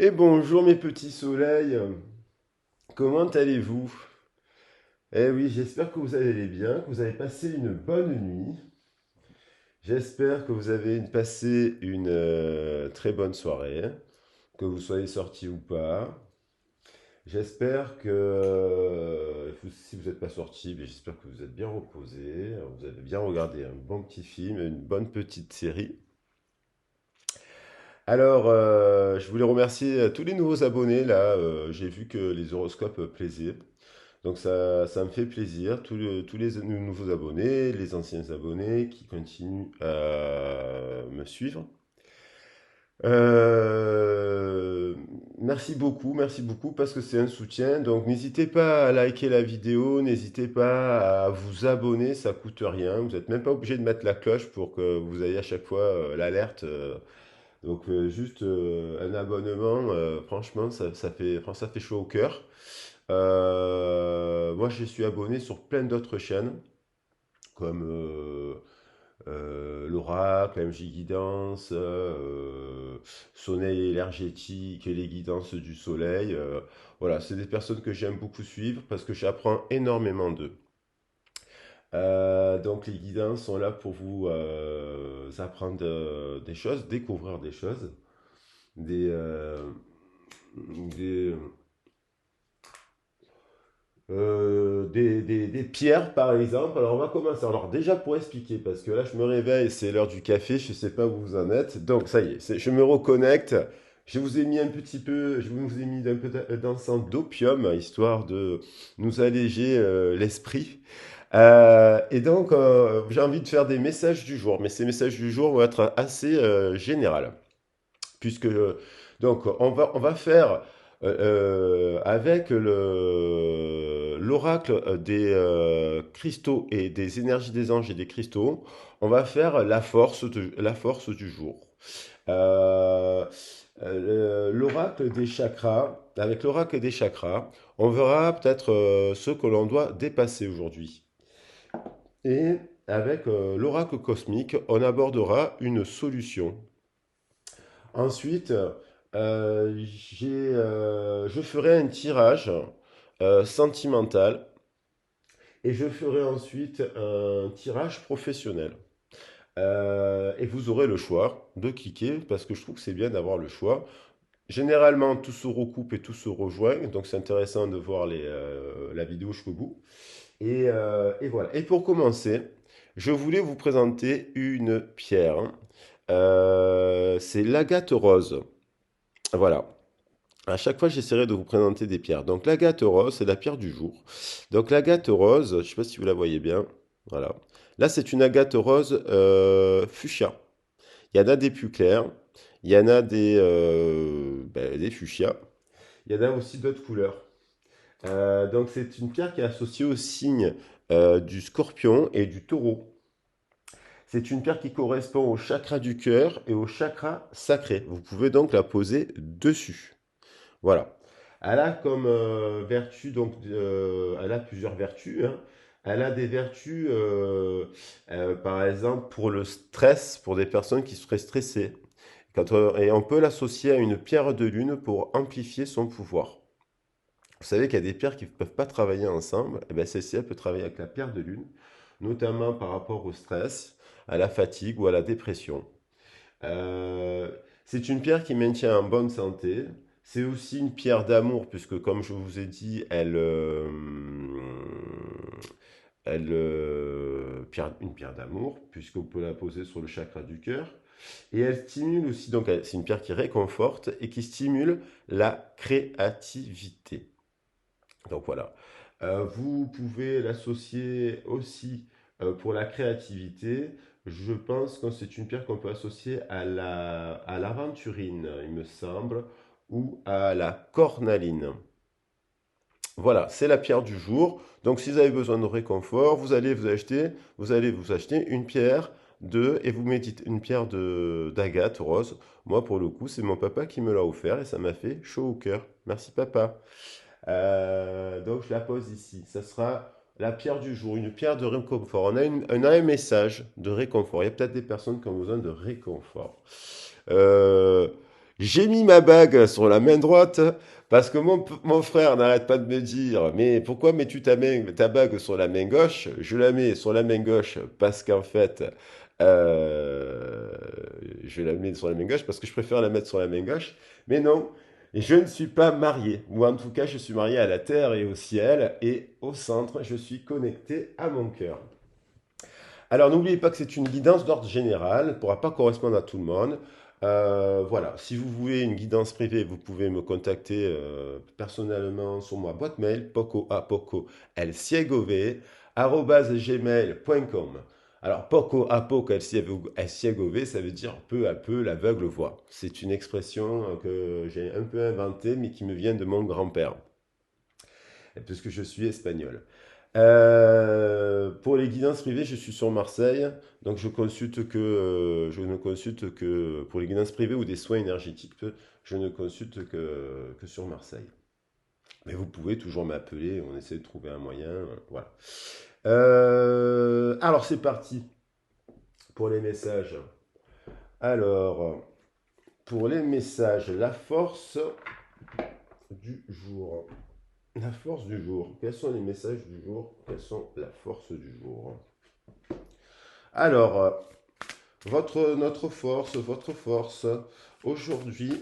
Et bonjour mes petits soleils, comment allez-vous? Eh oui, j'espère que vous allez bien, que vous avez passé une bonne nuit. J'espère que vous avez passé une très bonne soirée, que vous soyez sortis ou pas. J'espère que si vous n'êtes pas sortis, j'espère que vous êtes bien reposés, vous avez bien regardé un bon petit film, une bonne petite série. Alors, je voulais remercier tous les nouveaux abonnés là. J'ai vu que les horoscopes plaisaient. Donc ça me fait plaisir, tous les nouveaux abonnés, les anciens abonnés qui continuent à me suivre. Euh, merci beaucoup parce que c'est un soutien. Donc n'hésitez pas à liker la vidéo, n'hésitez pas à vous abonner, ça coûte rien. Vous n'êtes même pas obligé de mettre la cloche pour que vous ayez à chaque fois l'alerte. Juste un abonnement, franchement, ça fait chaud au cœur. Moi, je suis abonné sur plein d'autres chaînes, comme l'Oracle, MJ Guidance, Soleil énergétique et les guidances du soleil. Voilà, c'est des personnes que j'aime beaucoup suivre parce que j'apprends énormément d'eux. Donc les guidances sont là pour vous apprendre des choses, découvrir des choses, des, des, des pierres par exemple. Alors on va commencer. Alors déjà pour expliquer, parce que là je me réveille, c'est l'heure du café, je ne sais pas où vous en êtes. Donc ça y est, je me reconnecte. Je vous ai mis un petit peu, je vous ai mis un peu d'encens d'opium, histoire de nous alléger l'esprit. J'ai envie de faire des messages du jour, mais ces messages du jour vont être assez généraux puisque on va faire avec l'oracle des cristaux et des énergies des anges et des cristaux, on va faire la force du jour. Euh, L'oracle des chakras, avec l'oracle des chakras, on verra peut-être ce que l'on doit dépasser aujourd'hui. Et avec l'oracle cosmique, on abordera une solution. Ensuite, je ferai un tirage sentimental et je ferai ensuite un tirage professionnel. Et vous aurez le choix de cliquer parce que je trouve que c'est bien d'avoir le choix. Généralement, tout se recoupe et tout se rejoint, donc c'est intéressant de voir la vidéo jusqu'au bout. Et voilà. Et pour commencer, je voulais vous présenter une pierre. C'est l'agate rose. Voilà. À chaque fois, j'essaierai de vous présenter des pierres. Donc, l'agate rose, c'est la pierre du jour. Donc, l'agate rose, je ne sais pas si vous la voyez bien. Voilà. Là, c'est une agate rose fuchsia. Il y en a des plus clairs. Il y en a des fuchsia. Il y en a aussi d'autres couleurs. Donc, c'est une pierre qui est associée au signe du scorpion et du taureau. C'est une pierre qui correspond au chakra du cœur et au chakra sacré. Vous pouvez donc la poser dessus. Voilà. Elle a comme vertu, elle a plusieurs vertus, hein. Elle a des vertus, par exemple, pour le stress, pour des personnes qui seraient stressées. Et on peut l'associer à une pierre de lune pour amplifier son pouvoir. Vous savez qu'il y a des pierres qui ne peuvent pas travailler ensemble. Et bien, celle-ci, elle peut travailler avec la pierre de lune, notamment par rapport au stress, à la fatigue ou à la dépression. Euh, c'est une pierre qui maintient en bonne santé. C'est aussi une pierre d'amour, puisque comme je vous ai dit, une pierre d'amour, puisqu'on peut la poser sur le chakra du cœur. Et elle stimule aussi, c'est une pierre qui réconforte et qui stimule la créativité. Donc voilà. Vous pouvez l'associer aussi pour la créativité. Je pense que c'est une pierre qu'on peut associer à l'aventurine, il me semble, ou à la cornaline. Voilà, c'est la pierre du jour. Donc si vous avez besoin de réconfort, vous allez vous acheter une pierre et vous méditez une pierre d'agate rose. Moi, pour le coup, c'est mon papa qui me l'a offert et ça m'a fait chaud au cœur. Merci papa. Donc je la pose ici. Ça sera la pierre du jour, une pierre de réconfort. On a un message de réconfort. Il y a peut-être des personnes qui ont besoin de réconfort. Euh, J'ai mis ma bague sur la main droite parce que mon frère n'arrête pas de me dire, mais pourquoi mets-tu ta bague sur la main gauche? Je la mets sur la main gauche parce qu'en fait, euh, je la mets sur la main gauche parce que je préfère la mettre sur la main gauche. Mais non, je ne suis pas marié. Ou en tout cas, je suis marié à la terre et au ciel. Et au centre, je suis connecté à mon cœur. Alors n'oubliez pas que c'est une guidance d'ordre général, elle ne pourra pas correspondre à tout le monde. Voilà, si vous voulez une guidance privée, vous pouvez me contacter personnellement sur ma boîte mail poco el ciego ve, arobase gmail.com. Alors poco a poco el ciego ve, ça veut dire peu à peu l'aveugle voit. C'est une expression que j'ai un peu inventée mais qui me vient de mon grand-père, puisque je suis espagnol. Pour les guidances privées, je suis sur Marseille, donc je ne consulte que pour les guidances privées ou des soins énergétiques, je ne consulte que sur Marseille. Mais vous pouvez toujours m'appeler, on essaie de trouver un moyen, voilà. Alors c'est parti pour les messages. Alors, pour les messages, la force du jour. La force du jour. Quels sont les messages du jour? Quelles sont la force du jour? Alors, votre force, aujourd'hui,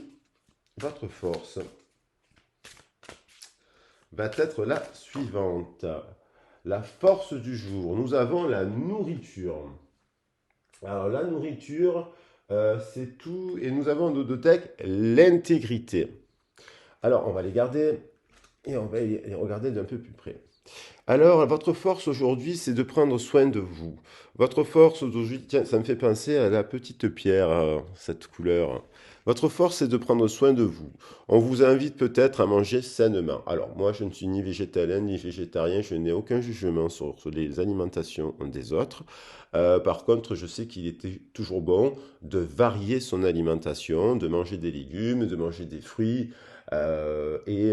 votre force va être la suivante. La force du jour, nous avons la nourriture. Alors, la nourriture, c'est tout. Et nous avons en dodothèque l'intégrité. Alors, on va les garder et on va les regarder d'un peu plus près. Alors, votre force aujourd'hui, c'est de prendre soin de vous. Votre force aujourd'hui, tiens, ça me fait penser à la petite pierre, cette couleur. Votre force, c'est de prendre soin de vous. On vous invite peut-être à manger sainement. Alors, moi, je ne suis ni végétalien ni végétarien, je n'ai aucun jugement sur les alimentations des autres. Par contre, je sais qu'il était toujours bon de varier son alimentation, de manger des légumes, de manger des fruits, et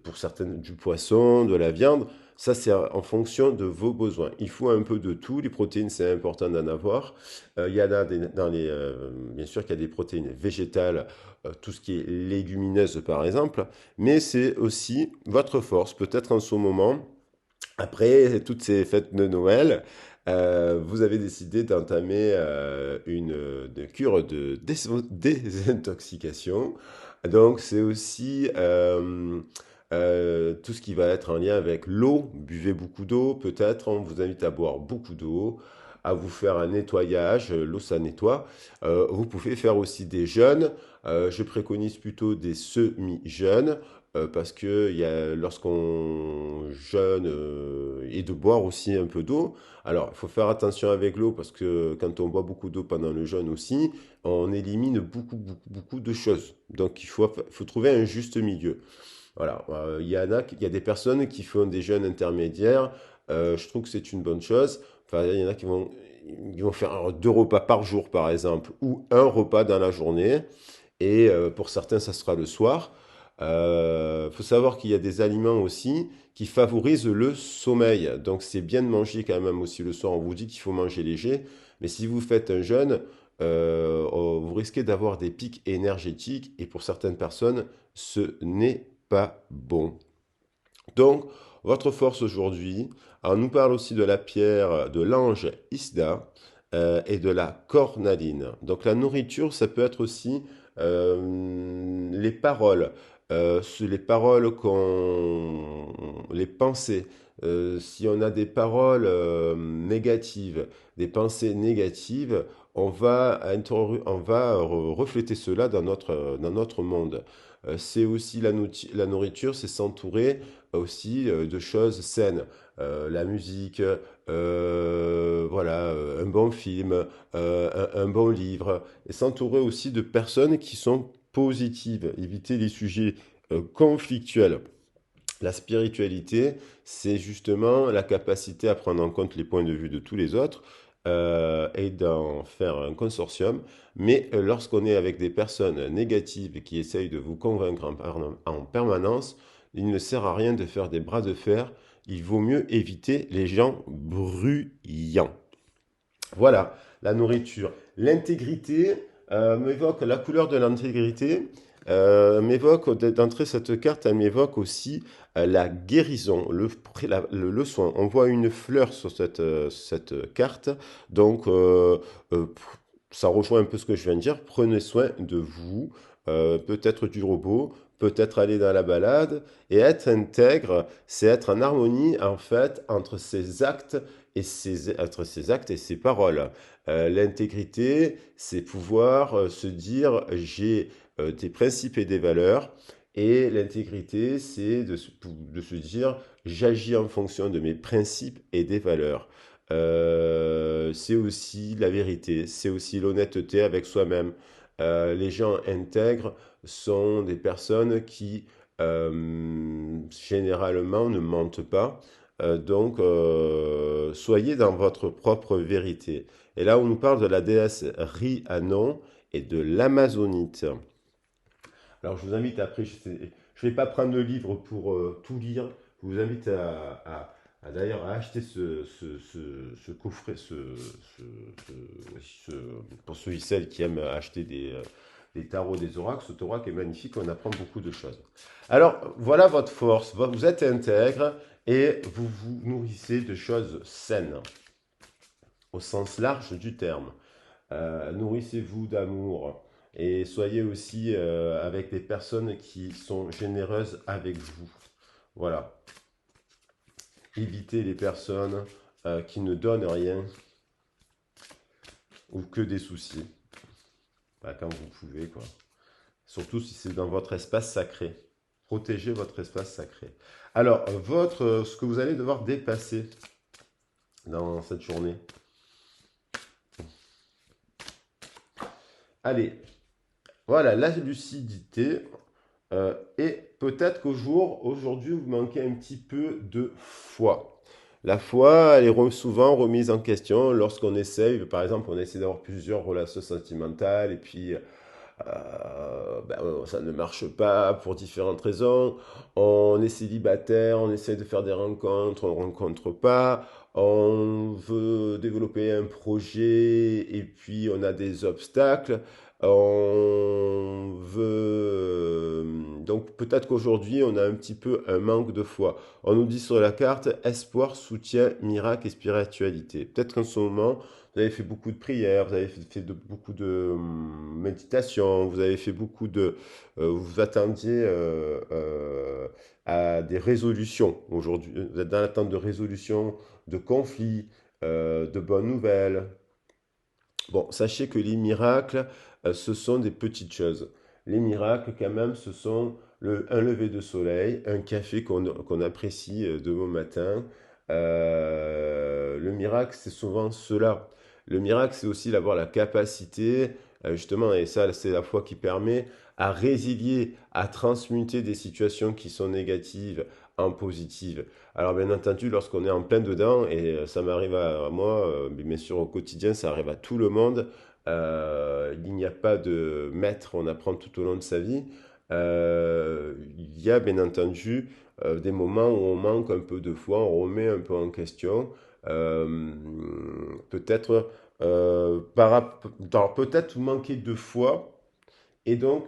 pour certaines du poisson, de la viande. Ça, c'est en fonction de vos besoins. Il faut un peu de tout. Les protéines, c'est important d'en avoir. Il y en a bien sûr qu'il y a des protéines végétales, tout ce qui est légumineuse par exemple, mais c'est aussi votre force. Peut-être en ce moment, après toutes ces fêtes de Noël, vous avez décidé d'entamer une cure de désintoxication. Donc, c'est aussi tout ce qui va être en lien avec l'eau. Buvez beaucoup d'eau, peut-être. On vous invite à boire beaucoup d'eau, à vous faire un nettoyage. L'eau, ça nettoie. Vous pouvez faire aussi des jeûnes. Je préconise plutôt des semi-jeûnes. Parce que lorsqu'on jeûne et de boire aussi un peu d'eau, alors il faut faire attention avec l'eau parce que quand on boit beaucoup d'eau pendant le jeûne aussi, on élimine beaucoup de choses. Donc faut trouver un juste milieu. Voilà, il y a des personnes qui font des jeûnes intermédiaires. Je trouve que c'est une bonne chose. Enfin, il y en a qui vont faire 2 repas par jour, par exemple, ou un repas dans la journée. Et pour certains, ça sera le soir. Il faut savoir qu'il y a des aliments aussi qui favorisent le sommeil. Donc c'est bien de manger quand même aussi le soir. On vous dit qu'il faut manger léger, mais si vous faites un jeûne, vous risquez d'avoir des pics énergétiques et pour certaines personnes, ce n'est pas bon. Donc, votre force aujourd'hui, on nous parle aussi de la pierre de l'ange Isda et de la cornaline. Donc, la nourriture, ça peut être aussi les paroles, les paroles les pensées. Si on a des paroles négatives, des pensées négatives, on va refléter cela dans notre monde. C'est aussi la nourriture, c'est s'entourer aussi de choses saines. La musique, voilà, un bon film, un bon livre, et s'entourer aussi de personnes qui sont positives, éviter les sujets conflictuels. La spiritualité, c'est justement la capacité à prendre en compte les points de vue de tous les autres et d'en faire un consortium. Mais lorsqu'on est avec des personnes négatives qui essayent de vous convaincre en permanence, il ne sert à rien de faire des bras de fer. Il vaut mieux éviter les gens bruyants. Voilà, la nourriture. L'intégrité, m'évoque la couleur de l'intégrité, m'évoque d'entrée cette carte, elle m'évoque aussi la guérison, le soin. On voit une fleur sur cette carte, donc ça rejoint un peu ce que je viens de dire. Prenez soin de vous, peut-être du robot, peut-être aller dans la balade, et être intègre, c'est être en harmonie en fait entre ses actes et ses paroles. L'intégrité, c'est pouvoir se dire j'ai des principes et des valeurs. Et l'intégrité, c'est de se dire j'agis en fonction de mes principes et des valeurs. C'est aussi la vérité, c'est aussi l'honnêteté avec soi-même. Les gens intègres sont des personnes qui généralement ne mentent pas. Donc, soyez dans votre propre vérité. Et là, on nous parle de la déesse Rhiannon et de l'Amazonite. Alors, je vous invite après, je ne vais pas prendre le livre pour tout lire. Je vous invite d'ailleurs à acheter ce coffret, pour ceux et celles qui aiment acheter des tarots, des oracles. Ce oracle est magnifique, on apprend beaucoup de choses. Alors, voilà votre force. Vous êtes intègre et vous vous nourrissez de choses saines, au sens large du terme. Nourrissez-vous d'amour et soyez aussi avec des personnes qui sont généreuses avec vous. Voilà. Évitez les personnes qui ne donnent rien ou que des soucis. Bah, quand vous pouvez, quoi. Surtout si c'est dans votre espace sacré. Protégez votre espace sacré. Alors, ce que vous allez devoir dépasser dans cette journée. Allez, voilà, la lucidité. Et peut-être qu'aujourd'hui, vous manquez un petit peu de foi. La foi, elle est souvent remise en question lorsqu'on essaye, par exemple, on essaie d'avoir plusieurs relations sentimentales et puis ça ne marche pas pour différentes raisons. On est célibataire, on essaie de faire des rencontres, on ne rencontre pas. On veut développer un projet et puis on a des obstacles. On veut... Donc peut-être qu'aujourd'hui, on a un petit peu un manque de foi. On nous dit sur la carte espoir, soutien, miracle et spiritualité. Peut-être qu'en ce moment, vous avez fait beaucoup de prières, vous avez fait beaucoup de méditation, vous avez fait beaucoup de... vous attendiez à des résolutions aujourd'hui. Vous êtes dans l'attente de résolutions, de conflits, de bonnes nouvelles. Bon, sachez que les miracles, ce sont des petites choses. Les miracles, quand même, ce sont un lever de soleil, un café qu'on apprécie de bon matin. Le miracle, c'est souvent cela. Le miracle, c'est aussi d'avoir la capacité, justement, et ça, c'est la foi qui permet, à résilier, à transmuter des situations qui sont négatives en positives. Alors bien entendu, lorsqu'on est en plein dedans, et ça m'arrive à moi, mais bien sûr au quotidien, ça arrive à tout le monde, il n'y a pas de maître, on apprend tout au long de sa vie. Il y a bien entendu des moments où on manque un peu de foi, on remet un peu en question. Euh, peut-être peut-être vous manquez de foi, et donc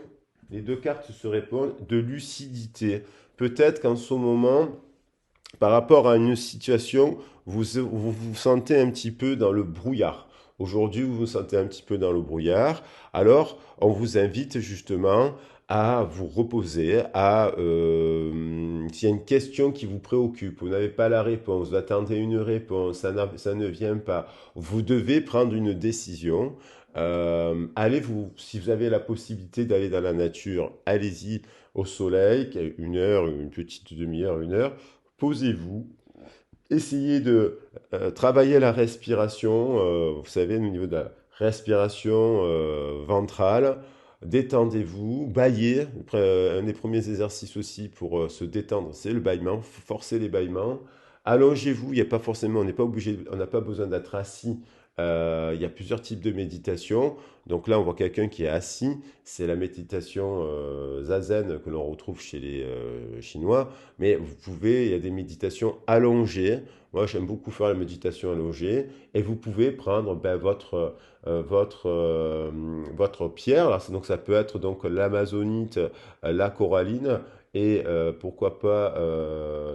les deux cartes se répondent de lucidité. Peut-être qu'en ce moment, par rapport à une situation, vous sentez un petit peu dans le brouillard. Aujourd'hui, vous vous sentez un petit peu dans le brouillard. Alors, on vous invite justement à vous reposer, s'il y a une question qui vous préoccupe, vous n'avez pas la réponse, vous attendez une réponse, ça ne vient pas, vous devez prendre une décision. Si vous avez la possibilité d'aller dans la nature, allez-y au soleil, une heure, une petite demi-heure, une heure. Posez-vous, essayez de travailler la respiration, vous savez, au niveau de la respiration ventrale. Détendez-vous, baillez. Un des premiers exercices aussi pour se détendre, c'est le bâillement. Forcez les bâillements. Allongez-vous, il y a pas forcément, on n'est pas obligé, on n'a pas besoin d'être assis Il y a plusieurs types de méditation. Donc là, on voit quelqu'un qui est assis. C'est la méditation zazen que l'on retrouve chez les Chinois. Mais vous pouvez, il y a des méditations allongées. Moi, j'aime beaucoup faire la méditation allongée. Et vous pouvez prendre ben, votre pierre. Là, donc ça peut être donc l'amazonite, la coralline et pourquoi pas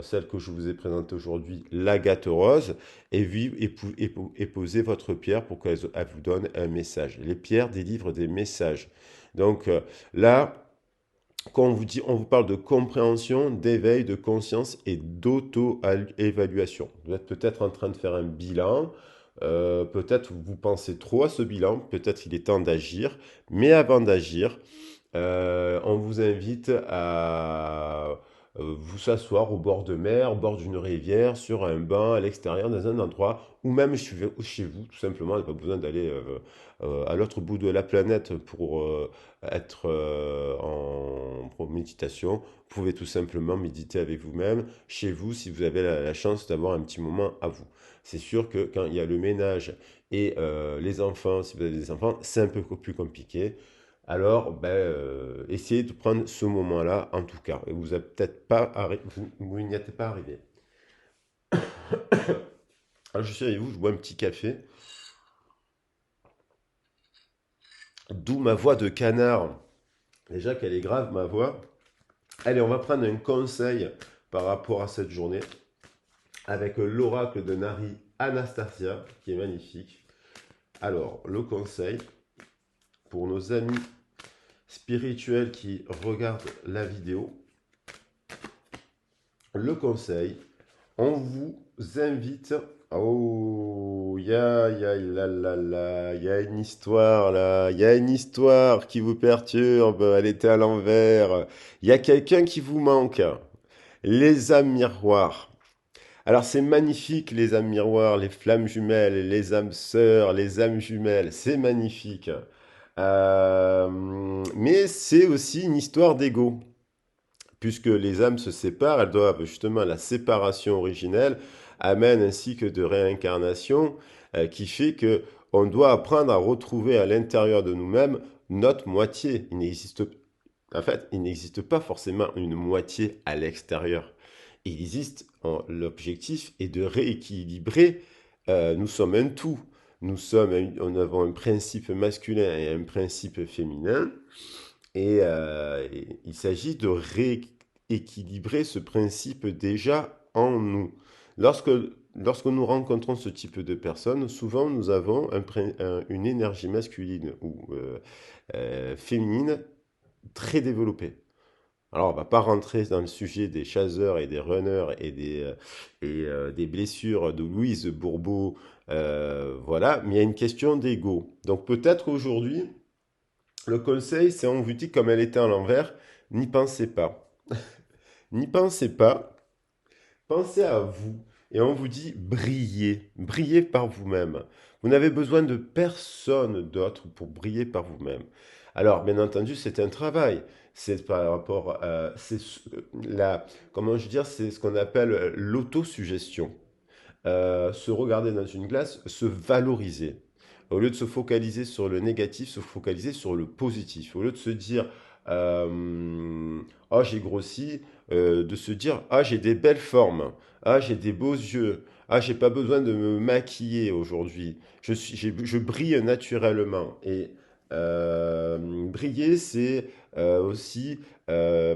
celle que je vous ai présentée aujourd'hui, l'agate rose, et, et posez votre pierre pour qu'elle elle vous donne un message. Les pierres délivrent des messages. Donc là, quand on vous dit, on vous parle de compréhension, d'éveil, de conscience et d'auto-évaluation. Vous êtes peut-être en train de faire un bilan. Peut-être vous pensez trop à ce bilan, peut-être il est temps d'agir, mais avant d'agir, on vous invite à vous s'asseoir au bord de mer, au bord d'une rivière, sur un banc, à l'extérieur, dans un endroit, ou même chez vous, tout simplement. Il n'y a pas besoin d'aller à l'autre bout de la planète pour être en méditation. Vous pouvez tout simplement méditer avec vous-même, chez vous, si vous avez la chance d'avoir un petit moment à vous. C'est sûr que quand il y a le ménage et les enfants, si vous avez des enfants, c'est un peu plus compliqué. Alors, ben, essayez de prendre ce moment-là, en tout cas. Et vous, peut-être pas vous n'y êtes pas arrivé. Alors, je suis avec vous, je bois un petit café. D'où ma voix de canard. Déjà qu'elle est grave, ma voix. Allez, on va prendre un conseil par rapport à cette journée avec l'oracle de Nari Anastasia, qui est magnifique. Alors, le conseil pour nos amis spirituels qui regardent la vidéo, le conseil, on vous invite. Oh, il y a une histoire là, il y a une histoire qui vous perturbe, elle était à l'envers. Il y a quelqu'un qui vous manque. Les âmes miroirs. Alors c'est magnifique les âmes miroirs, les flammes jumelles, les âmes sœurs, les âmes jumelles, c'est magnifique. Euh, mais c'est aussi une histoire d'ego. Puisque les âmes se séparent, elles doivent justement la séparation originelle amène ainsi que de réincarnation qui fait que on doit apprendre à retrouver à l'intérieur de nous-mêmes notre moitié. En fait, il n'existe pas forcément une moitié à l'extérieur. Il existe, l'objectif est de rééquilibrer. Nous sommes un tout. Nous avons un principe masculin et un principe féminin. Et il s'agit de rééquilibrer ce principe déjà en nous. Lorsque, lorsque nous rencontrons ce type de personnes, souvent nous avons une énergie masculine ou féminine très développée. Alors, on ne va pas rentrer dans le sujet des chasseurs et des runners des blessures de Louise Bourbeau, voilà, mais il y a une question d'ego. Donc peut-être aujourd'hui, le conseil, c'est on vous dit comme elle était à l'envers, n'y pensez pas. N'y pensez pas, pensez à vous. Et on vous dit brillez, brillez par vous-même. Vous n'avez besoin de personne d'autre pour briller par vous-même. Alors, bien entendu, c'est un travail. C'est par rapport à, comment je veux dire, c'est ce qu'on appelle l'autosuggestion. Se regarder dans une glace, se valoriser. Au lieu de se focaliser sur le négatif, se focaliser sur le positif. Au lieu de se dire oh j'ai grossi, de se dire ah j'ai des belles formes, ah j'ai des beaux yeux, ah j'ai pas besoin de me maquiller aujourd'hui. Je brille naturellement. Et briller, c'est aussi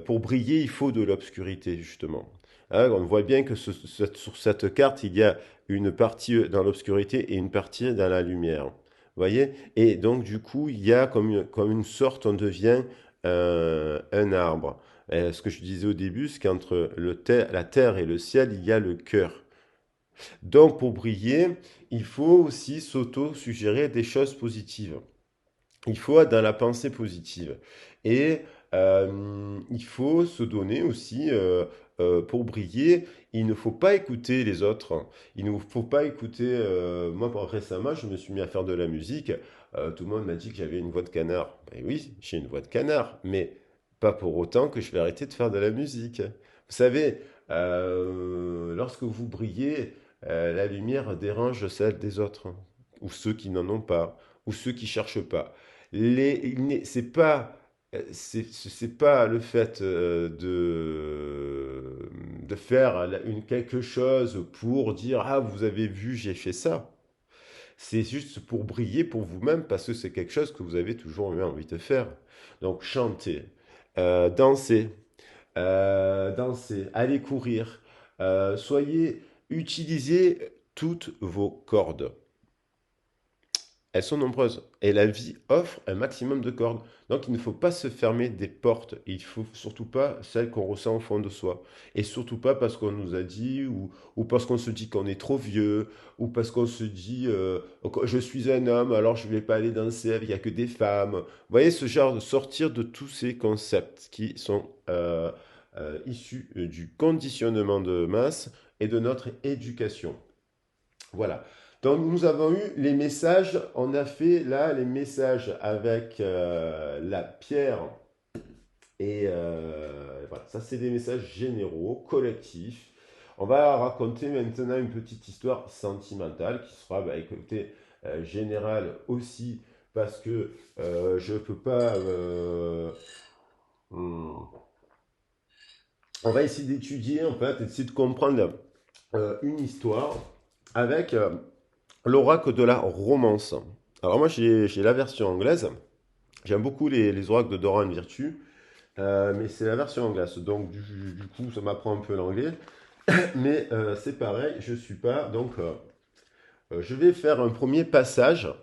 pour briller, il faut de l'obscurité justement. Hein, on voit bien que sur cette carte, il y a une partie dans l'obscurité et une partie dans la lumière. Vous voyez? Et donc, du coup, il y a comme une sorte, on devient un arbre. Et ce que je disais au début, c'est qu'entre la terre et le ciel, il y a le cœur. Donc, pour briller, il faut aussi s'auto-suggérer des choses positives. Il faut être dans la pensée positive. Et il faut se donner aussi, pour briller, il ne faut pas écouter les autres. Il ne faut pas écouter... moi, récemment, je me suis mis à faire de la musique. Tout le monde m'a dit que j'avais une voix de canard. Ben oui, j'ai une voix de canard, mais pas pour autant que je vais arrêter de faire de la musique. Vous savez, lorsque vous brillez, la lumière dérange celle des autres. ou ceux qui n'en ont pas, ou ceux qui cherchent pas. C'est pas, c'est pas le fait de faire quelque chose pour dire, ah, vous avez vu, j'ai fait ça. C'est juste pour briller pour vous-même parce que c'est quelque chose que vous avez toujours eu envie de faire. Donc chanter, danser, allez courir, utilisez toutes vos cordes. Elles sont nombreuses et la vie offre un maximum de cordes. Donc il ne faut pas se fermer des portes. Il ne faut surtout pas celles qu'on ressent au fond de soi. Et surtout pas parce qu'on nous a dit ou parce qu'on se dit qu'on est trop vieux ou parce qu'on se dit je suis un homme alors je ne vais pas aller danser, il n'y a que des femmes. Vous voyez ce genre de sortir de tous ces concepts qui sont issus du conditionnement de masse et de notre éducation. Voilà. Donc nous avons eu les messages, on a fait là les messages avec la pierre et voilà, ça c'est des messages généraux, collectifs. On va raconter maintenant une petite histoire sentimentale qui sera, bah, écoutez, générale aussi parce que je ne peux pas... hmm, on va essayer d'étudier en fait, essayer de comprendre une histoire avec l'oracle de la romance. Alors moi j'ai la version anglaise. J'aime beaucoup les oracles de Doran Virtue, mais c'est la version anglaise. Donc du coup ça m'apprend un peu l'anglais. Mais c'est pareil, je suis pas. Donc je vais faire un premier passage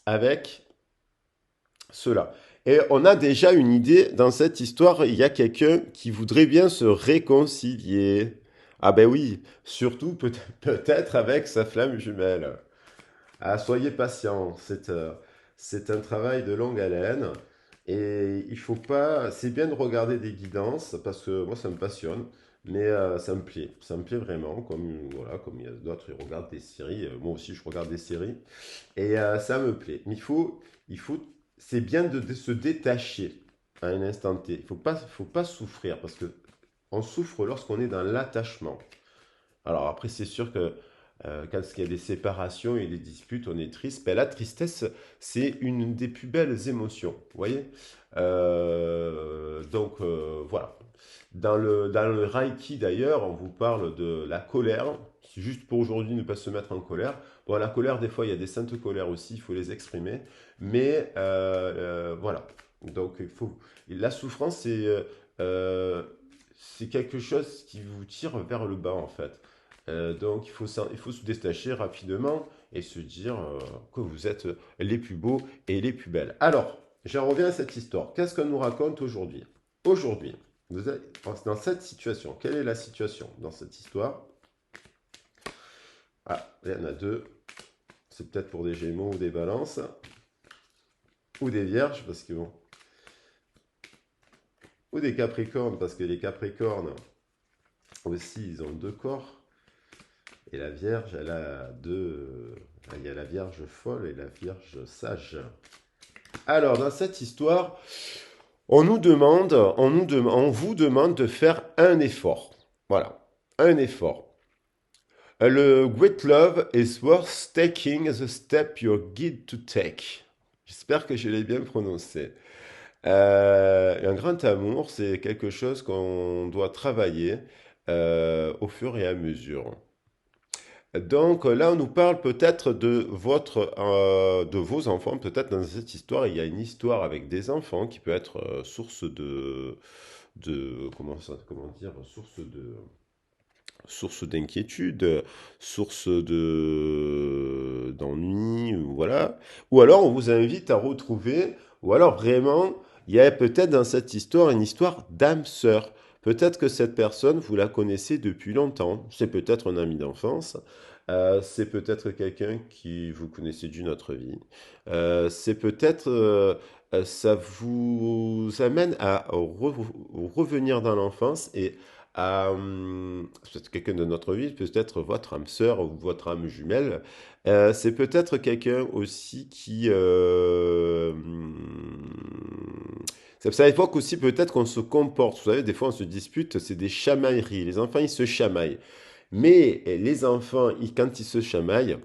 avec cela. Et on a déjà une idée dans cette histoire, il y a quelqu'un qui voudrait bien se réconcilier. Ah ben oui, surtout peut-être avec sa flamme jumelle. Ah, soyez patient, c'est un travail de longue haleine et il faut pas, c'est bien de regarder des guidances parce que moi ça me passionne, mais ça me plaît vraiment, comme voilà, comme il y a d'autres qui regardent des séries, moi aussi je regarde des séries et ça me plaît. Mais il faut, c'est bien de se détacher à un instant T. Faut pas souffrir parce que on souffre lorsqu'on est dans l'attachement. Alors après, c'est sûr que quand il y a des séparations et des disputes, on est triste. Ben, la tristesse, c'est une des plus belles émotions. Vous voyez. Donc voilà. Dans le Reiki d'ailleurs, on vous parle de la colère. C'est juste pour aujourd'hui ne pas se mettre en colère. Bon, la colère, des fois, il y a des saintes colères aussi, il faut les exprimer. Mais voilà. Donc la souffrance, euh, c'est quelque chose qui vous tire vers le bas en fait. Donc il faut se détacher rapidement et se dire que vous êtes les plus beaux et les plus belles. Alors, j'en reviens à cette histoire. Qu'est-ce qu'on nous raconte aujourd'hui? Aujourd'hui, dans cette situation, quelle est la situation dans cette histoire? Ah, il y en a deux. C'est peut-être pour des Gémeaux ou des Balances ou des Vierges parce que bon, ou des Capricornes parce que les Capricornes aussi ils ont deux corps. Et la Vierge, elle a deux. Il y a la Vierge folle et la Vierge sage. Alors, dans cette histoire, on vous demande de faire un effort. Voilà, un effort. Le great love is worth taking the step you're guided to take. J'espère que je l'ai bien prononcé. Un grand amour, c'est quelque chose qu'on doit travailler au fur et à mesure. Donc là, on nous parle peut-être de vos enfants. Peut-être dans cette histoire, il y a une histoire avec des enfants qui peut être source comment dire, source d'inquiétude, source d'ennui, voilà. Ou alors, on vous invite à retrouver, ou alors vraiment, il y a peut-être dans cette histoire une histoire d'âme sœur. Peut-être que cette personne, vous la connaissez depuis longtemps. C'est peut-être un ami d'enfance. C'est peut-être quelqu'un qui vous connaissez d'une autre vie. C'est peut-être, ça vous amène à revenir dans l'enfance et peut-être quelqu'un de notre vie, peut-être votre âme sœur ou votre âme jumelle. C'est peut-être quelqu'un aussi qui... ça évoque aussi peut-être qu'on se comporte. Vous savez, des fois on se dispute, c'est des chamailleries. Les enfants, ils se chamaillent. Mais les enfants, quand ils se chamaillent,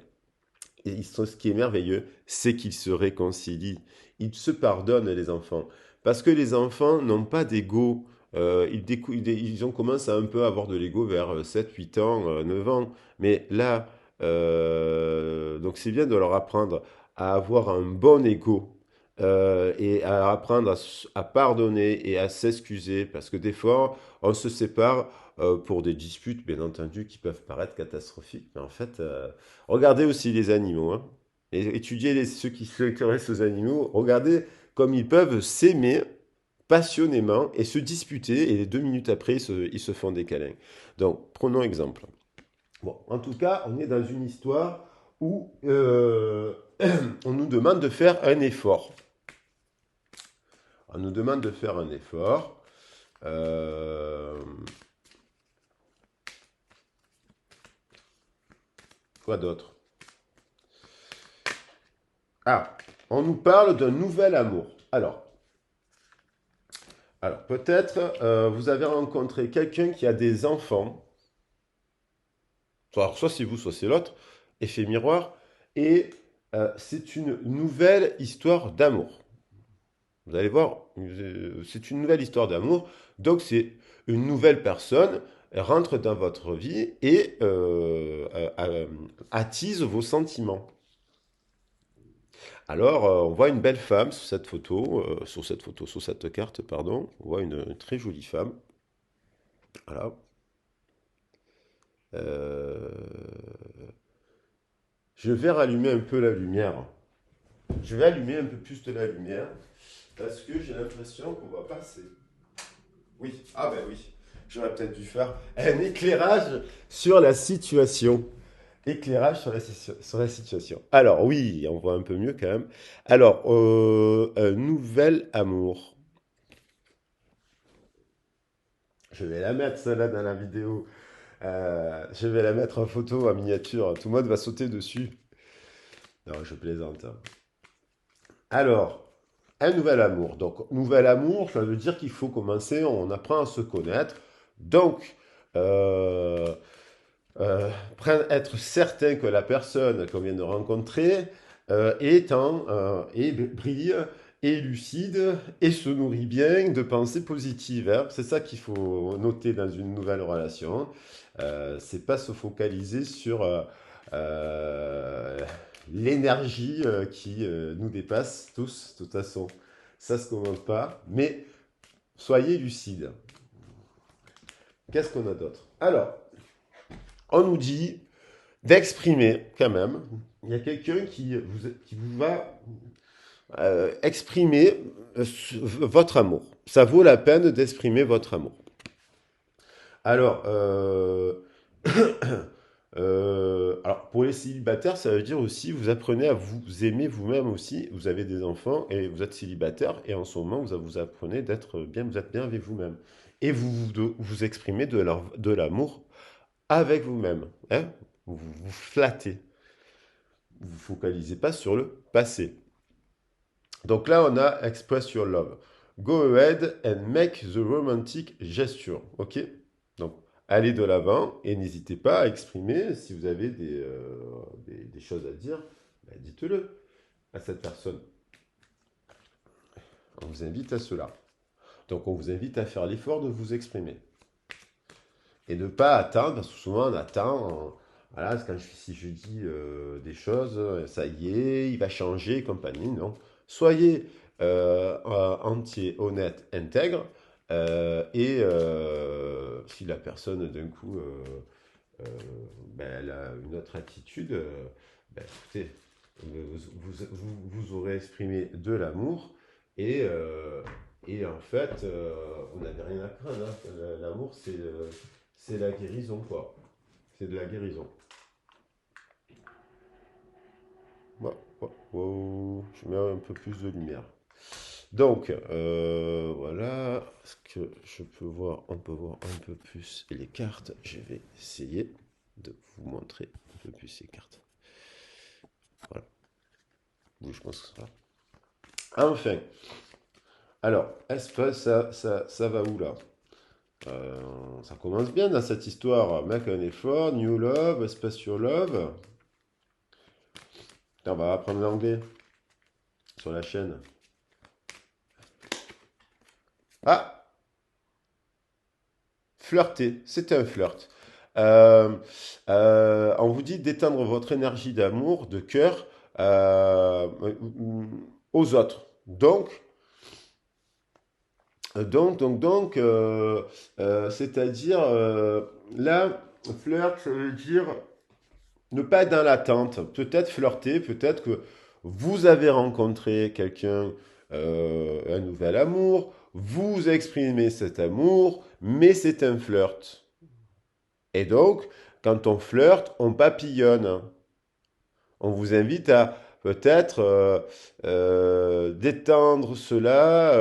ce qui est merveilleux, c'est qu'ils se réconcilient. Ils se pardonnent, les enfants. Parce que les enfants n'ont pas d'ego. Ils ont commencé à un peu avoir de l'ego vers 7, 8 ans, 9 ans. Mais là, donc c'est bien de leur apprendre à avoir un bon ego et à apprendre à pardonner et à s'excuser. Parce que des fois, on se sépare pour des disputes, bien entendu, qui peuvent paraître catastrophiques. Mais en fait, regardez aussi les animaux, hein, et étudiez ceux qui s'intéressent aux animaux. Regardez comme ils peuvent s'aimer passionnément et se disputer, et les 2 minutes après, ils se font des câlins. Donc, prenons exemple. Bon, en tout cas, on est dans une histoire où on nous demande de faire un effort. On nous demande de faire un effort. Quoi d'autre? Ah, on nous parle d'un nouvel amour. Alors peut-être vous avez rencontré quelqu'un qui a des enfants. Alors, soit c'est vous, soit c'est l'autre. Effet miroir. Et c'est une nouvelle histoire d'amour. Vous allez voir, c'est une nouvelle histoire d'amour. Donc c'est une nouvelle personne rentre dans votre vie et attise vos sentiments. Alors, on voit une belle femme sur cette carte, pardon. On voit une très jolie femme. Voilà. Euh, je vais rallumer un peu la lumière. Je vais allumer un peu plus de la lumière parce que j'ai l'impression qu'on va passer. Oui, ah ben oui. J'aurais peut-être dû faire un éclairage sur la situation. Éclairage sur la situation. Alors oui, on voit un peu mieux quand même. Alors, un nouvel amour. Je vais la mettre celle-là dans la vidéo. Je vais la mettre en photo, en miniature. Tout le monde va sauter dessus. Non, je plaisante, hein. Alors, un nouvel amour. Donc, nouvel amour, ça veut dire qu'il faut commencer, on apprend à se connaître. Donc, euh, être certain que la personne qu'on vient de rencontrer brille, est lucide et se nourrit bien de pensées positives, hein. C'est ça qu'il faut noter dans une nouvelle relation. C'est pas se focaliser sur euh, l'énergie qui nous dépasse tous, de toute façon. Ça se commande pas, mais soyez lucide. Qu'est-ce qu'on a d'autre? Alors, on nous dit d'exprimer quand même. Il y a quelqu'un qui vous va exprimer votre amour. Ça vaut la peine d'exprimer votre amour. Alors, alors, pour les célibataires, ça veut dire aussi, vous apprenez à vous aimer vous-même aussi. Vous avez des enfants et vous êtes célibataire et en ce moment, vous apprenez vous êtes bien avec vous-même. Et vous exprimez de l'amour avec vous-même, hein. Vous flattez. Vous ne focalisez pas sur le passé. Donc là, on a Express Your Love. Go ahead and make the romantic gesture. OK? Donc, allez de l'avant et n'hésitez pas à exprimer si vous avez des choses à dire, ben, dites-le à cette personne. On vous invite à cela. Donc, on vous invite à faire l'effort de vous exprimer. Et ne pas attendre, parce que souvent on attend. Voilà, si je dis des choses, ça y est, il va changer, et compagnie. Non. Soyez entier, honnête, intègre. Et si la personne d'un coup euh, ben, elle a une autre attitude, ben, écoutez, vous aurez exprimé de l'amour et en fait, on n'avait rien à craindre, hein. L'amour, c'est la guérison, quoi. C'est de la guérison. Ouais, ouais, ouais, je mets un peu plus de lumière. Donc, voilà. Est-ce que je peux voir, on peut voir un peu plus les cartes. Je vais essayer de vous montrer un peu plus les cartes. Voilà. Oui, je pense que ça va. Enfin, alors, est-ce que ça va où là? Ça commence bien dans cette histoire. Make un effort, new love, space your love. Putain, on va apprendre l'anglais sur la chaîne. Ah, flirter, c'est un flirt. Euh, on vous dit d'éteindre votre énergie d'amour, de cœur euh, aux autres. C'est-à-dire, là, flirt, ça veut dire ne pas être dans l'attente. Peut-être flirter, peut-être que vous avez rencontré quelqu'un, un nouvel amour, vous exprimez cet amour, mais c'est un flirt. Et donc, quand on flirte, on papillonne. On vous invite à peut-être d'étendre cela,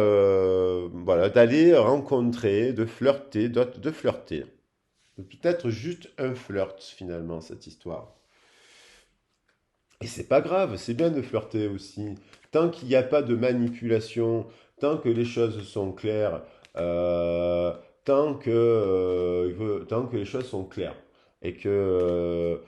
voilà, d'aller rencontrer, de flirter, de flirter. Peut-être juste un flirt finalement, cette histoire. Et c'est pas grave, c'est bien de flirter aussi. Tant qu'il n'y a pas de manipulation, tant que les choses sont claires, euh, tant que les choses sont claires et que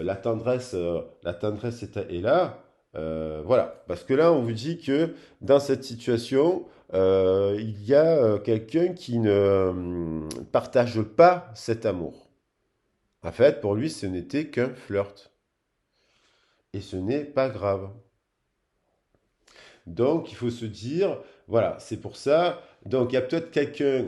la tendresse est là, voilà. Parce que là, on vous dit que dans cette situation, il y a quelqu'un qui ne partage pas cet amour. En fait, pour lui, ce n'était qu'un flirt. Et ce n'est pas grave. Donc, il faut se dire, voilà, c'est pour ça. Donc, il y a peut-être quelqu'un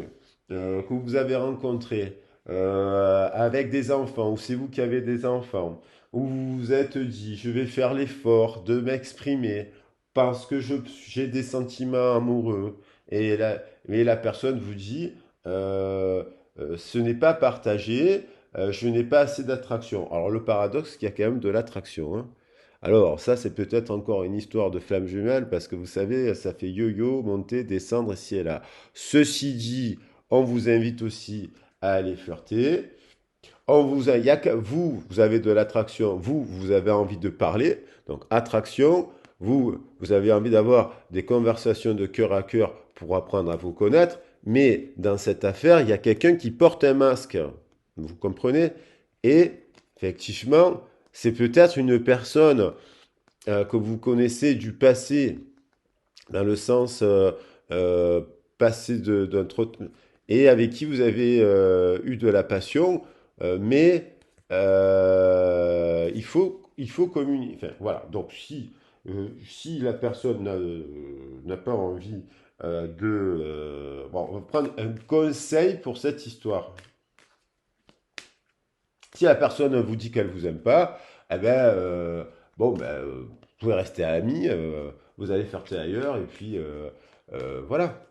que vous avez rencontré avec des enfants, ou c'est vous qui avez des enfants, où vous vous êtes dit, je vais faire l'effort de m'exprimer parce que j'ai des sentiments amoureux. Et la personne vous dit, ce n'est pas partagé, je n'ai pas assez d'attraction. Alors, le paradoxe, c'est qu'il y a quand même de l'attraction, hein. Alors, ça, c'est peut-être encore une histoire de flamme jumelle, parce que vous savez, ça fait yo-yo, monter, descendre ici et là. Ceci dit, on vous invite aussi à aller flirter. Il y a vous, vous avez de l'attraction, vous avez envie de parler, donc attraction, vous avez envie d'avoir des conversations de cœur à cœur pour apprendre à vous connaître, mais dans cette affaire, il y a quelqu'un qui porte un masque, vous comprenez? Et effectivement, c'est peut-être une personne que vous connaissez du passé, dans le sens euh, passé d'un trop... et avec qui vous avez eu de la passion, mais il faut communiquer. Enfin, voilà. Donc, si la personne n'a pas envie bon, on va prendre un conseil pour cette histoire. Si la personne vous dit qu'elle vous aime pas, eh ben, bon, ben, vous pouvez rester amis, vous allez flirter ailleurs, et puis voilà.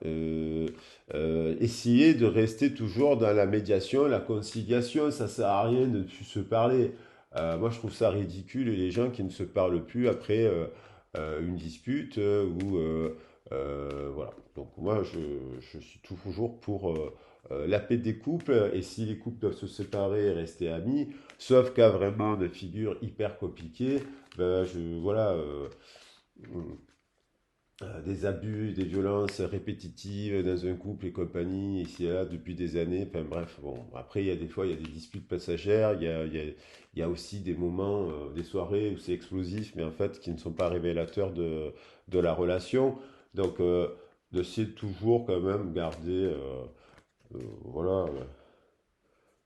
Essayez de rester toujours dans la médiation, la conciliation, ça sert à rien de plus se parler. Moi, je trouve ça ridicule, les gens qui ne se parlent plus après une dispute, voilà. Donc moi, je suis toujours pour la paix des couples, et si les couples doivent se séparer et rester amis, sauf cas vraiment de figures hyper compliquées, ben voilà, des abus, des violences répétitives dans un couple et compagnie, ici et là, depuis des années, enfin bref, bon, après, il y a des fois, il y a des disputes passagères, il y a aussi des moments, des soirées où c'est explosif, mais en fait, qui ne sont pas révélateurs de la relation, donc d'essayer de toujours quand même garder, voilà.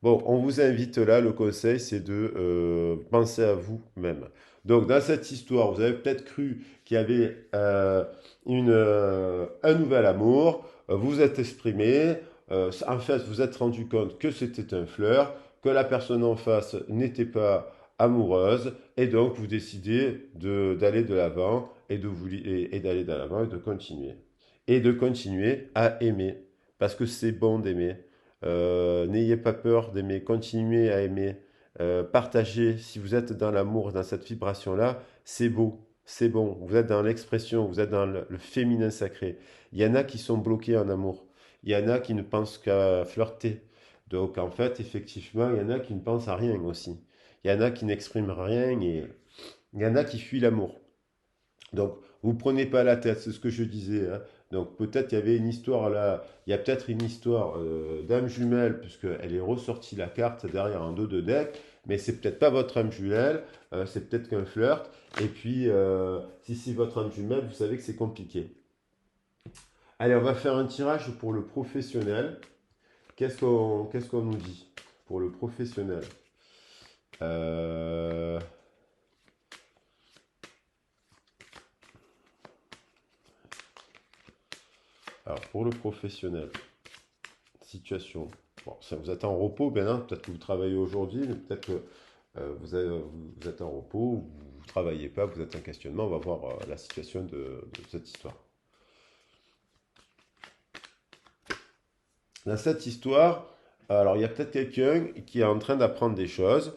Bon, on vous invite là, le conseil, c'est de penser à vous-même. Donc, dans cette histoire, vous avez peut-être cru qu'il y avait un nouvel amour, vous vous êtes exprimé, en fait, vous vous êtes rendu compte que c'était un flirt, que la personne en face n'était pas amoureuse, et donc vous décidez d'aller de l'avant et d'aller de l'avant et de continuer. Et de continuer à aimer, parce que c'est bon d'aimer. N'ayez pas peur d'aimer, continuez à aimer, partagez. Si vous êtes dans l'amour, dans cette vibration-là, c'est beau, c'est bon. Vous êtes dans l'expression, vous êtes dans le féminin sacré. Il y en a qui sont bloqués en amour. Il y en a qui ne pensent qu'à flirter. Donc en fait, effectivement, il y en a qui ne pensent à rien aussi. Il y en a qui n'expriment rien et il y en a qui fuient l'amour. Donc, vous prenez pas la tête, c'est ce que je disais, hein. Donc, peut-être il y avait une histoire là, il y a peut-être une histoire d'âme jumelle, puisqu'elle est ressortie la carte derrière un dos de deck, Mais c'est peut-être pas votre âme jumelle, c'est peut-être qu'un flirt. Et puis, si c'est votre âme jumelle, vous savez que c'est compliqué. Allez, on va faire un tirage pour le professionnel. Qu'est-ce qu'on nous dit pour le professionnel? Euh, alors, pour le professionnel, situation. Bon, ça vous êtes en repos, bien hein, peut-être que vous travaillez aujourd'hui, mais peut-être que vous êtes en repos, ou vous ne travaillez pas, vous êtes en questionnement. On va voir la situation de cette histoire. Dans cette histoire, alors il y a peut-être quelqu'un qui est en train d'apprendre des choses,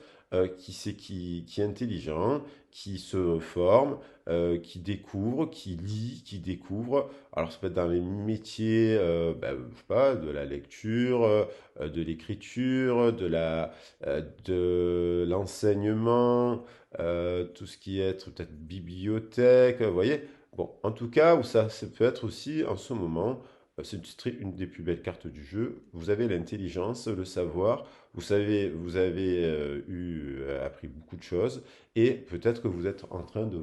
qui est intelligent, qui se forme, qui découvre, qui lit, qui découvre. Alors ça peut être dans les métiers, je sais pas, de la lecture, de l'écriture, de l'enseignement, tout ce qui est peut-être bibliothèque, vous voyez. Bon, en tout cas, où ça peut être aussi en ce moment c'est une des plus belles cartes du jeu. Vous avez l'intelligence, le savoir, vous avez appris beaucoup de choses et peut-être que vous êtes en train de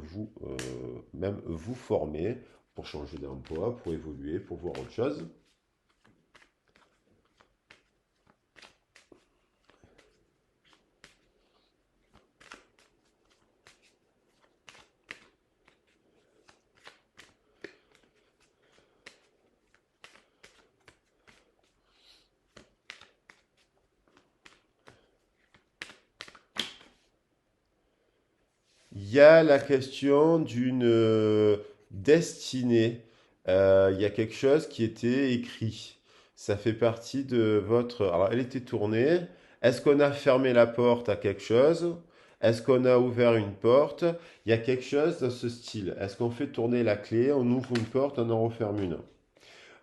même vous former pour changer d'emploi, pour évoluer, pour voir autre chose. Il y a la question d'une destinée. Il y a quelque chose qui était écrit. Ça fait partie de votre... Alors, elle était tournée. Est-ce qu'on a fermé la porte à quelque chose? Est-ce qu'on a ouvert une porte? Il y a quelque chose dans ce style. Est-ce qu'on fait tourner la clé, on ouvre une porte, on en referme une?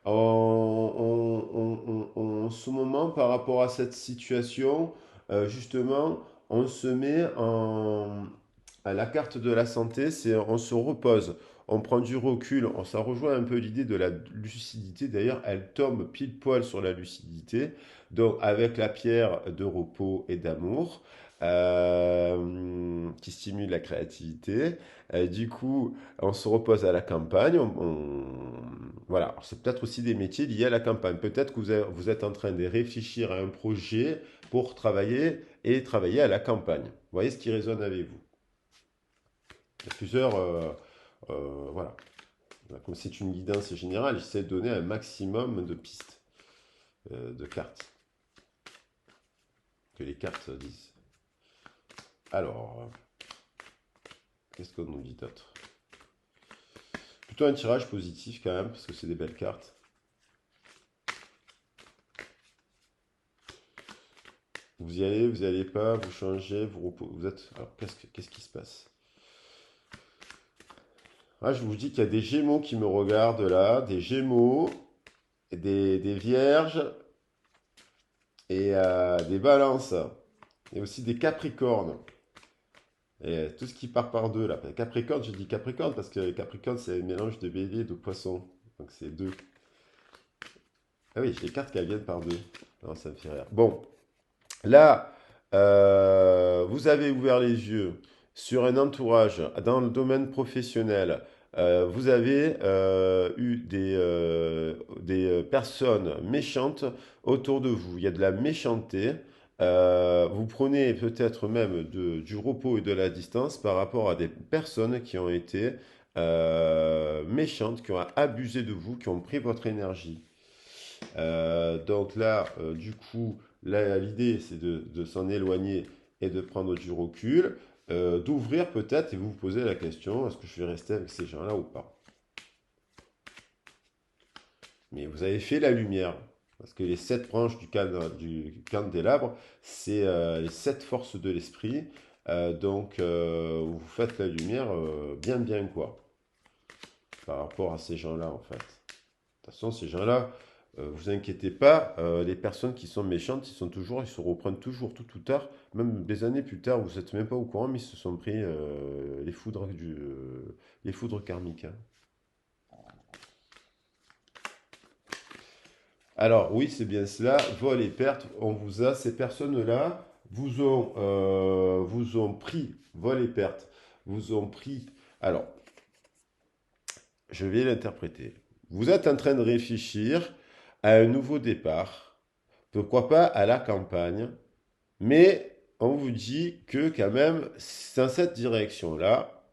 En ce moment, par rapport à cette situation, justement, on se met à la carte de la santé, c'est on se repose, on prend du recul, ça rejoint un peu l'idée de la lucidité. D'ailleurs, elle tombe pile poil sur la lucidité, donc avec la pierre de repos et d'amour. Qui stimule la créativité. Du coup, on se repose à la campagne. Voilà, alors, c'est peut-être aussi des métiers liés à la campagne. Peut-être que vous êtes en train de réfléchir à un projet pour travailler à la campagne. Vous voyez ce qui résonne avec vous. Il y a plusieurs. Voilà. Comme c'est une guidance générale, j'essaie de donner un maximum de pistes, de cartes, que les cartes disent. Alors, qu'est-ce qu'on nous dit d'autre? Plutôt un tirage positif quand même, parce que c'est des belles cartes. Vous y allez, vous n'y allez pas, vous changez, vous êtes. Alors, qu'est-ce qui se passe? Ah, je vous dis qu'il y a des Gémeaux qui me regardent là, des Gémeaux, des Vierges et des Balances, et aussi des Capricornes. Et tout ce qui part par deux là. Capricorne, je dis Capricorne parce que Capricorne c'est un mélange de bélier et de poisson. Donc c'est deux. Ah oui, j'ai les cartes qui viennent par deux. Non, ça me fait rire. Bon, là, vous avez ouvert les yeux sur un entourage dans le domaine professionnel. Vous avez eu des personnes méchantes autour de vous. Il y a de la méchanceté. Vous prenez peut-être même du repos et de la distance par rapport à des personnes qui ont été méchantes, qui ont abusé de vous, qui ont pris votre énergie. Donc là, du coup, là, l'idée, c'est de s'en éloigner et de prendre du recul, d'ouvrir peut-être et vous vous posez la question, est-ce que je vais rester avec ces gens-là ou pas? Mais vous avez fait la lumière, parce que les sept branches du candélabre, c'est les sept forces de l'esprit. Donc, vous faites la lumière bien, bien quoi, par rapport à ces gens-là, en fait. De toute façon, ces gens-là, vous inquiétez pas, les personnes qui sont méchantes, ils se reprennent toujours tout ou tard, même des années plus tard, vous n'êtes même pas au courant, mais ils se sont pris les foudres karmiques, hein. Alors oui, c'est bien cela, vol et perte, on vous a ces personnes-là, vous ont pris, vol et perte, vous ont pris. Alors, je vais l'interpréter. Vous êtes en train de réfléchir à un nouveau départ, pourquoi pas à la campagne, mais on vous dit que quand même, dans cette direction-là,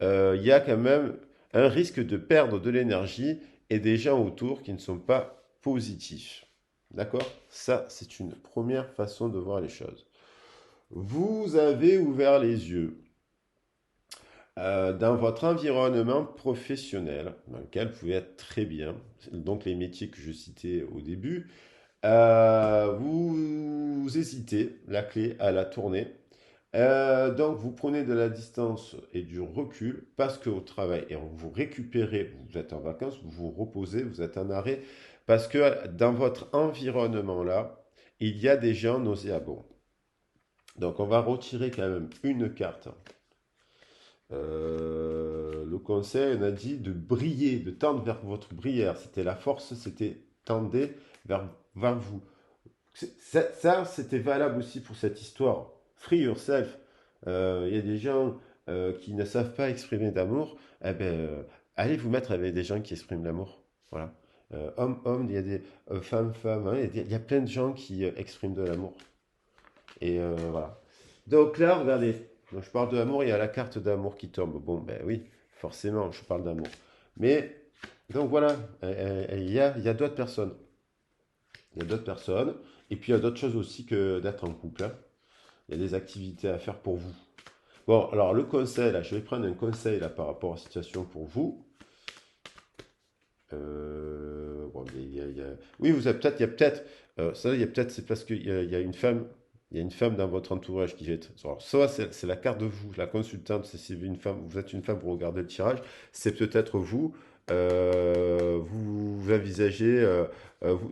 il y a quand même un risque de perdre de l'énergie et des gens autour qui ne sont pas positifs. D'accord? Ça, c'est une première façon de voir les choses. Vous avez ouvert les yeux dans votre environnement professionnel, dans lequel vous pouvez être très bien, donc les métiers que je citais au début, vous hésitez, la clé à la tourner. Donc vous prenez de la distance et du recul parce qu'au travail, et vous récupérez, vous êtes en vacances, vous vous reposez, vous êtes en arrêt, parce que dans votre environnement là, il y a des gens nauséabonds. Donc on va retirer quand même une carte. Le conseil, on a dit de briller, de tendre vers votre brière. C'était la force, c'était tendez vers vous. Ça, c'était valable aussi pour cette histoire. Free yourself. Il y a des gens qui ne savent pas exprimer d'amour. Eh ben, allez vous mettre avec des gens qui expriment l'amour. Voilà. Homme, homme, il y a des femmes, femmes. Hein, il y a plein de gens qui expriment de l'amour. Et voilà. Donc là, regardez. Donc, je parle de l'amour, il y a la carte d'amour qui tombe. Bon, ben oui, forcément, je parle d'amour. Mais, donc voilà, il y a d'autres personnes. Il y a d'autres personnes. Et puis il y a d'autres choses aussi que d'être en couple, hein. Il y a des activités à faire pour vous. Bon, alors le conseil, là, je vais prendre un conseil là, par rapport à la situation pour vous. Bon, oui, vous avez peut-être, il y a peut-être, ça, il y a peut-être, c'est parce qu'il y a une femme, il y a une femme dans votre entourage qui va être. Alors, soit c'est la carte de vous, la consultante, c'est une femme, vous êtes une femme, vous regardez le tirage, c'est peut-être vous. Vous envisagez,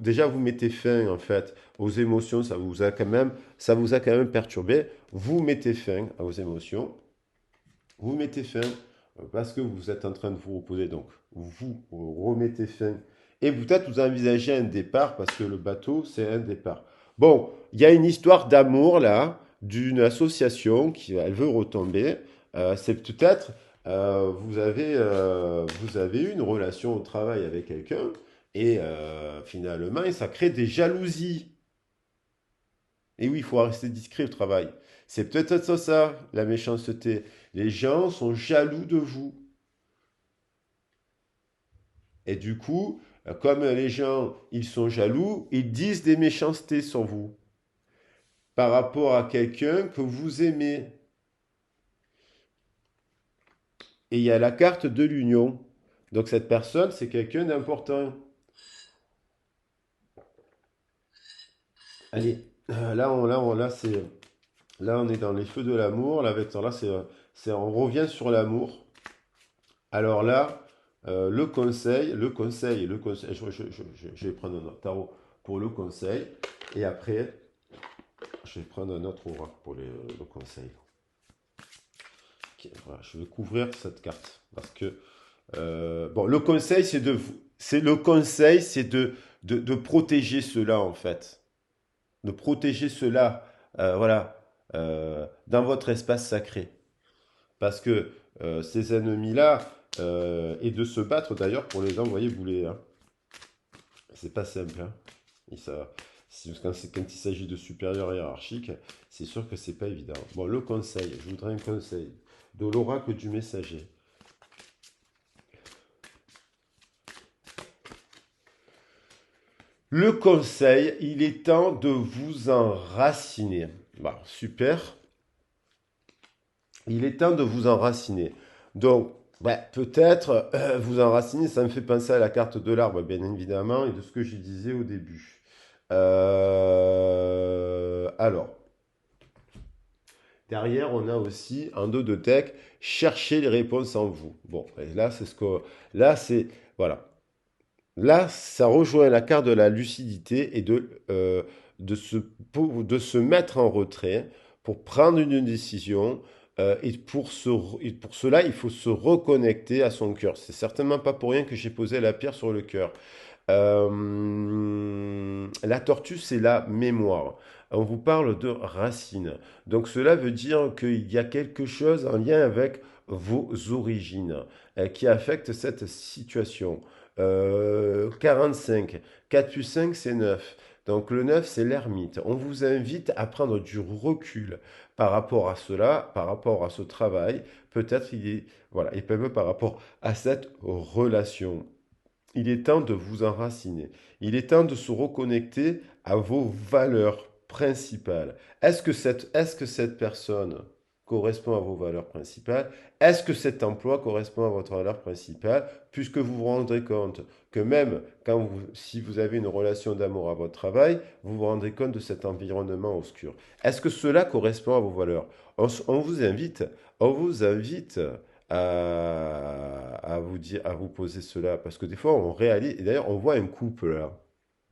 déjà vous mettez fin en fait aux émotions, ça vous a quand même perturbé. Vous mettez fin à vos émotions, vous mettez fin parce que vous êtes en train de vous reposer, donc vous remettez fin. Et peut-être vous envisagez un départ parce que le bateau, c'est un départ. Bon, il y a une histoire d'amour là, d'une association qui elle veut retomber. C'est peut-être vous avez eu une relation au travail avec quelqu'un et finalement ça crée des jalousies. Et oui, il faut rester discret au travail. C'est peut-être ça, la méchanceté. Les gens sont jaloux de vous. Et du coup, comme les gens, ils sont jaloux, ils disent des méchancetés sur vous par rapport à quelqu'un que vous aimez. Et il y a la carte de l'union. Donc cette personne, c'est quelqu'un d'important. Allez, là, on est dans les feux de l'amour. Là, on revient sur l'amour. Alors là, le conseil, je vais prendre un autre tarot pour le conseil, et après, je vais prendre un autre oracle pour le conseil. Ok, voilà, je vais couvrir cette carte parce que bon, le conseil, c'est de protéger cela en fait, de protéger cela, voilà, dans votre espace sacré. Parce que ces ennemis-là, et de se battre d'ailleurs pour les envoyer bouler, hein. C'est pas simple, hein. Et ça, quand il s'agit de supérieurs hiérarchiques, c'est sûr que c'est pas évident. Bon, le conseil, je voudrais un conseil de l'oracle du messager. Le conseil, il est temps de vous enraciner. Bah, super. Il est temps de vous enraciner. Donc, ouais, peut-être vous enraciner, ça me fait penser à la carte de l'arbre, bien évidemment, et de ce que je disais au début. Alors, derrière, on a aussi un dos de tech, chercher les réponses en vous. Bon, et là, c'est ce que. Là, c'est. Voilà. Là, ça rejoint la carte de la lucidité et de se mettre en retrait pour prendre une décision, Et pour cela, il faut se reconnecter à son cœur. C'est certainement pas pour rien que j'ai posé la pierre sur le cœur. La tortue, c'est la mémoire. On vous parle de racines. Donc cela veut dire qu'il y a quelque chose en lien avec vos origines qui affecte cette situation. 45, 4 plus 5, c'est 9. Donc le 9, c'est l'ermite. On vous invite à prendre du recul par rapport à cela, par rapport à ce travail. Peut-être il est, voilà, et même par rapport à cette relation. Il est temps de vous enraciner. Il est temps de se reconnecter à vos valeurs principales. Est-ce que cette personne correspond à vos valeurs principales? Est-ce que cet emploi correspond à votre valeur principale? Puisque vous vous rendrez compte que même si vous avez une relation d'amour à votre travail, vous vous rendrez compte de cet environnement obscur. Est-ce que cela correspond à vos valeurs? On vous invite, on vous invite à vous dire, à vous poser cela. Parce que des fois, on réalise, et d'ailleurs, on voit un couple là.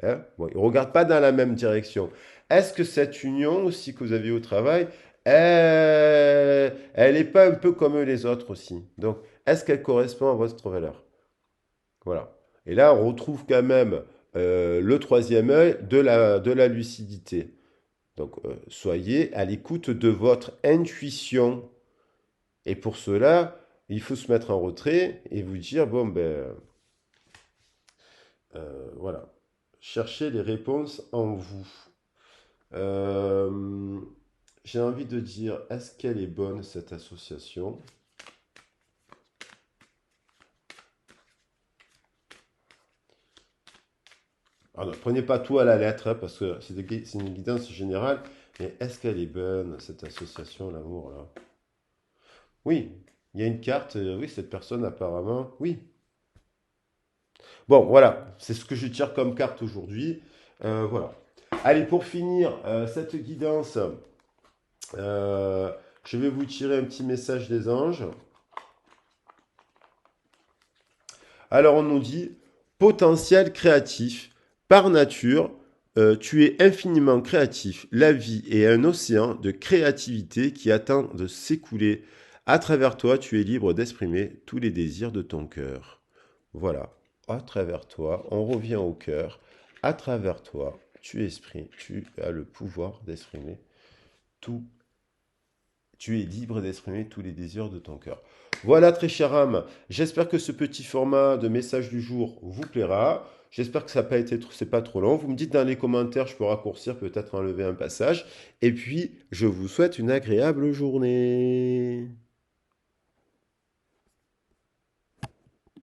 Hein, bon, ils ne regardent pas dans la même direction. Est-ce que cette union aussi que vous avez au travail, elle n'est pas un peu comme les autres aussi? Donc, est-ce qu'elle correspond à votre valeur? Voilà. Et là, on retrouve quand même le troisième œil de la lucidité. Donc, soyez à l'écoute de votre intuition. Et pour cela, il faut se mettre en retrait et vous dire, bon, ben, voilà, cherchez les réponses en vous. Euh, j'ai envie de dire, est-ce qu'elle est bonne, cette association? Alors, ne prenez pas tout à la lettre, hein, parce que c'est une guidance générale, mais est-ce qu'elle est bonne, cette association, l'amour, là? Oui, il y a une carte, oui, cette personne apparemment, oui. Bon, voilà, c'est ce que je tire comme carte aujourd'hui. Voilà. Allez, pour finir cette guidance, euh, je vais vous tirer un petit message des anges. Alors, on nous dit, potentiel créatif, par nature, tu es infiniment créatif. La vie est un océan de créativité qui attend de s'écouler. À travers toi, tu es libre d'exprimer tous les désirs de ton cœur. Voilà, à travers toi, on revient au cœur. À travers toi, tu as le pouvoir d'exprimer tout. Tu es libre d'exprimer tous les désirs de ton cœur. Voilà, très cher âme. J'espère que ce petit format de message du jour vous plaira. J'espère que ça n'a pas été, c'est pas trop long. Vous me dites dans les commentaires, je peux raccourcir, peut-être enlever un passage. Et puis, je vous souhaite une agréable journée.